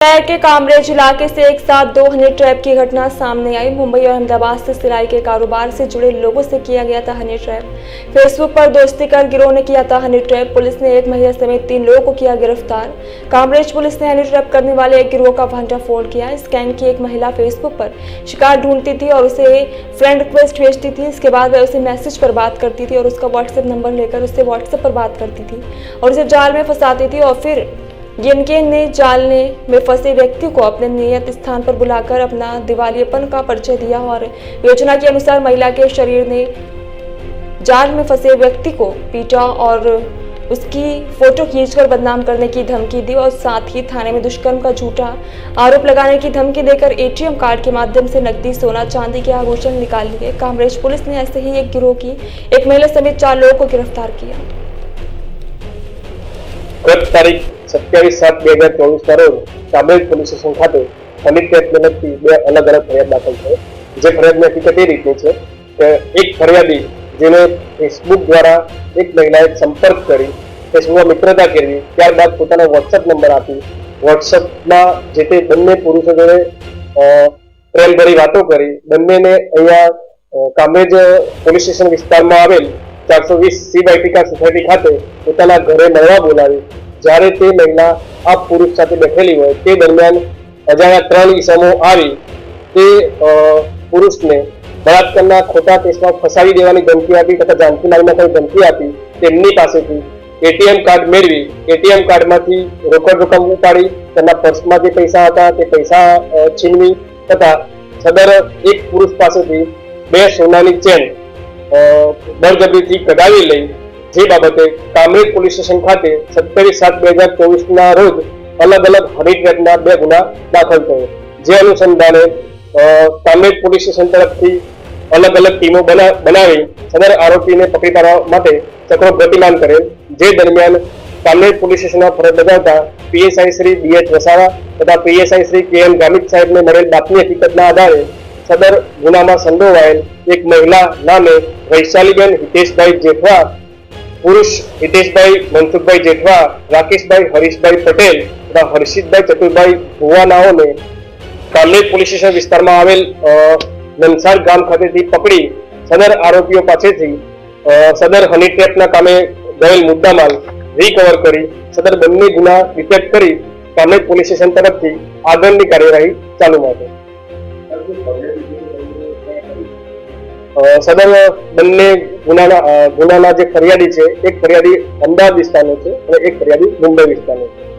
शहर के कामरेज इलाके से एक साथ दो हनी ट्रैप की घटना सामने आई। मुंबई और अहमदाबाद से सिलाई के कारोबार से जुड़े लोगों से किया गया था हनी ट्रैप। फेसबुक पर दोस्ती कर गिरोह ने किया था हनी ट्रैप। पुलिस ने एक महिला समेत 3 लोगों को किया गिरफ्तार। कामरेज पुलिस ने हनी ट्रैप करने वाले एक गिरोह का भंडाफोड़ किया। स्कैन की एक महिला फेसबुक पर शिकार ढूंढती थी और उसे फ्रेंड रिक्वेस्ट भेजती थी। इसके बाद वह उसे मैसेज पर बात करती थी और उसका व्हाट्सएप नंबर लेकर उससे व्हाट्सएप पर बात करती थी और उसे जाल में फंसाती थी और फिर जिनके ने जाल में फंसे व्यक्ति को अपने नियत स्थान पर बुलाकर अपना दिवालियेपन का परिचय दिया और योजना के अनुसार महिला के शरीर ने जाल में फंसे व्यक्ति को पीटा और उसकी फोटो खींचकर बदनाम करने की धमकी दी और साथ ही थाने में दुष्कर्म का झूठा आरोप लगाने की धमकी देकर एटीएम कार्ड के माध्यम से नकदी, सोना, चांदी के आभूषण निकाल लिए। कामरेज पुलिस ने ऐसे ही एक गिरोह की एक महिला समेत 4 लोगों को गिरफ्तार किया। गत तारीख 27/7/2024 रोज कामरेज પોલીસ સ્ટેશન ખાતે હની ટ્રેપને લગતી 2 અલગ અલગ ફરિયાદ દાખલ થઈ। જે ફરિયાદની હકીકત એ રીતની છે કે એક ફરિયાદી જેને ફેસબુક દ્વારા એક મહિલાએ સંપર્ક કરી, ફેસબુકમાં મિત્રતા કરવી, ત્યારબાદ પોતાનો વોટ્સએપ નંબર આપી, વોટ્સએપમાં જે તે બંને પુરુષો જોડે પ્રેમભરી વાતો કરી, બંનેને અહીંયા કામરેજ પોલીસ સ્ટેશન વિસ્તારમાં આવેલ 420 સી વાયટીકા સોસાયટી ખાતે પોતાના ઘરે મળવા બોલાવી। જ્યારે તે મહિલા આ પુરુષ સાથે બેઠેલી હોય તે દરમિયાન અજાણ્યા 3 ઈસમો આવી તે પુરુષને બળાત્કારના ખોટા કેસમાં ફસાવી દેવાની ધમકી આપી તથા જાનથી મારી નાખવાની ધમકી આપી તેમની પાસેથી એટીએમ કાર્ડ મેળવી એટીએમ કાર્ડમાંથી રોકડ રકમ ઉપાડી તેના પર્સમાં જે પૈસા હતા તે પૈસા છીનવી તથા સદર એક પુરુષ પાસેથી 2 સોનાની ચેન બળજબરીથી કઢાવી લઈ। જે બાબતે કામરેજ પોલીસ સ્ટેશન ખાતે 27/7/2024 ના રોજ અલગ અલગ હની ટ્રેપના 2 ગુના દાખલ થયો। જે અનુસંધાને કામરેજ પોલીસ સ્ટેશન તરફથી અલગ અલગ ટીમો બનાવી સદર આરોપીને પકડી પાડવા માટે ચક્રો ગતિમાન કરેલ। જે દરમિયાન કામરેજ પોલીસ સ્ટેશનમાં ફરજ બજાવતા પીએસઆઈ શ્રી ડીએચ વસાવા તથા પીએસઆઈ શ્રી કેએમ ગામિત સાહેબને મળેલ બાતમી હકીકતના આધારે સદર ગુનામાં સંડોવાયેલ એક મહિલા નામે વૈશાલીબેન હિતેશભાઈ જેઠવા, પુરુષ હિતેશભાઈ મનસુખભાઈ જેઠવા, રાકેશભાઈ હરીશભાઈ પટેલ તથા હર્ષિતભાઈ ચતુરભાઈ ભુવાનાઓને કામરેજ પોલીસ સ્ટેશન વિસ્તારમાં આવેલ નંસાર ગામ ખાતેથી પકડી સદર આરોપીઓ પાસેથી સદર હની ટ્રેપના કામે ગયેલ મુદ્દામાલ રિકવર કરી સદર બંને ગુના ડિટેક્ટ કરી કામરેજ પોલીસ સ્ટેશન તરફથી આગળની કાર્યવાહી ચાલુમાં છે। સદર બંને ગુનાના જે ફરિયાદી છે એક ફરિયાદી અમદાવાદ વિસ્તારનો છે અને એક ફરિયાદી મુંબઈ વિસ્તારનો છે।